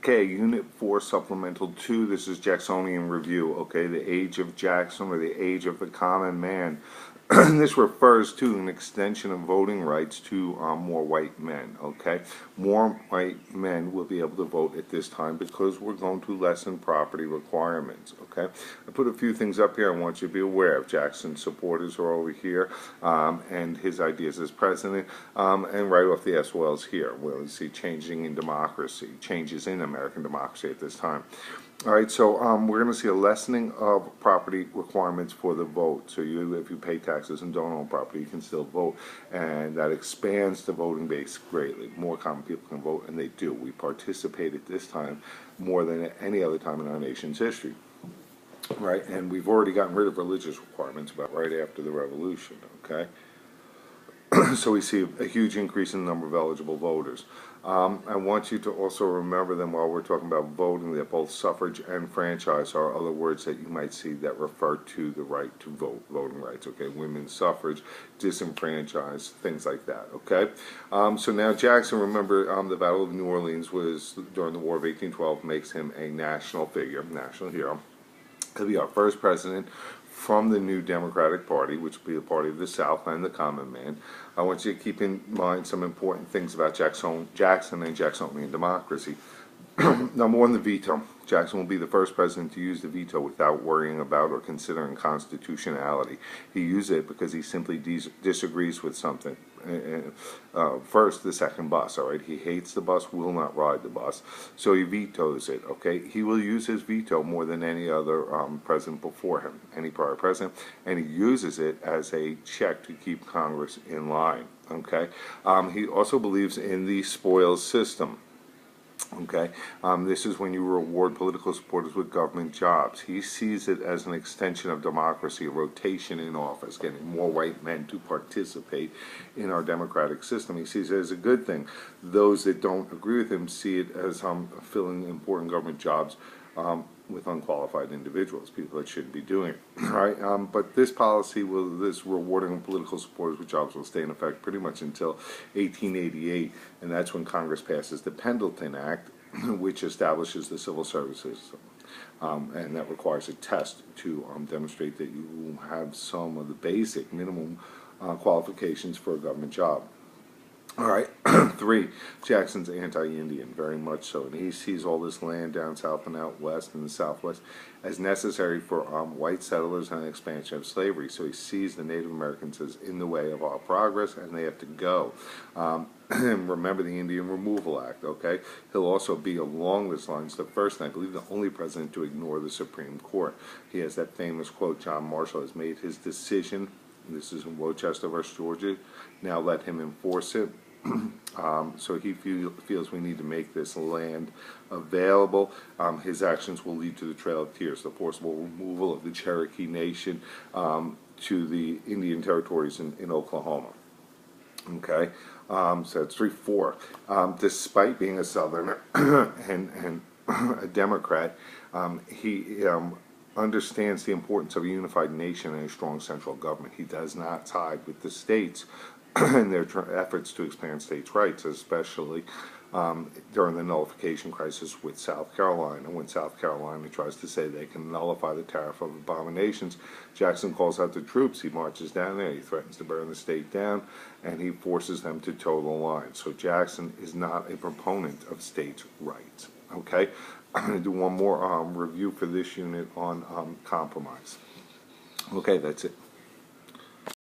Okay, Unit 4, Supplemental 2, this is Jacksonian Review, okay, the age of Jackson, or the age of the common man. This refers to an extension of voting rights to more white men, okay? More white men will be able to vote at this time because we're going to lessen property requirements, okay? I put a few things up here I want you to be aware of. Jackson's supporters are over here, and his ideas as president, and right off the SOLs here, we'll see changing in democracy, changes in American democracy at this time. All right, so we're going to see a lessening of property requirements for the vote. So if you pay taxes and don't own property, you can still vote, and that expands the voting base greatly. More common people can vote, and they do. We participate at this time more than any other time in our nation's history. Right, and we've already gotten rid of religious requirements about right after the revolution, okay? So we see a huge increase in the number of eligible voters. I want you to also remember then while we're talking about voting that both suffrage and franchise are other words that you might see that refer to the right to vote, voting rights, okay? Women's suffrage, disenfranchised, things like that, okay? So now Jackson, remember the Battle of New Orleans was during the War of 1812, makes him a national figure, national hero. He'll be our first president from the new Democratic Party, which will be the party of the South and the common man. I want you to keep in mind some important things about Jackson and Jacksonian democracy. Number one, the veto. Jackson will be the first president to use the veto without worrying about or considering constitutionality. He uses it because he simply disagrees with something. First, the second bus, all right? He hates the bus, will not ride the bus, so he vetoes it, okay? He will use his veto more than any other president before him, any prior president, and he uses it as a check to keep Congress in line, okay? He also believes in the spoils system. Okay, this is when you reward political supporters with government jobs. He sees it as an extension of democracy, a rotation in office, getting more white men to participate in our democratic system. He sees it as a good thing. Those that don't agree with him see it as filling important government jobs with unqualified individuals, people that shouldn't be doing it, right? But this policy, this rewarding political supporters with jobs will stay in effect pretty much until 1888, and that's when Congress passes the Pendleton Act, which establishes the civil services system. And that requires a test to demonstrate that you have some of the basic minimum qualifications for a government job. All right, 3, Jackson's anti-Indian, very much so, and he sees all this land down south and out west and the southwest as necessary for white settlers and expansion of slavery. So he sees the Native Americans as in the way of our progress, and they have to go. And remember the Indian Removal Act, okay? He'll also be, along these lines, the first, and I believe the only president to ignore the Supreme Court. He has that famous quote, John Marshall has made his decision. This is in Worcester versus Georgia. Now let him enforce it. So he feels we need to make this land available. His actions will lead to the Trail of Tears, the forcible removal of the Cherokee Nation to the Indian territories in Oklahoma. Okay, so that's 3, 4. Despite being a Southerner and a Democrat, he understands the importance of a unified nation and a strong central government. He does not side with the states in their efforts to expand states' rights, especially during the nullification crisis with South Carolina. When South Carolina tries to say they can nullify the Tariff of Abominations, Jackson calls out the troops. He marches down there, he threatens to burn the state down, and he forces them to toe the line. So Jackson is not a proponent of states' rights. Okay, I'm going to do one more review for this unit on compromise. Okay, that's it.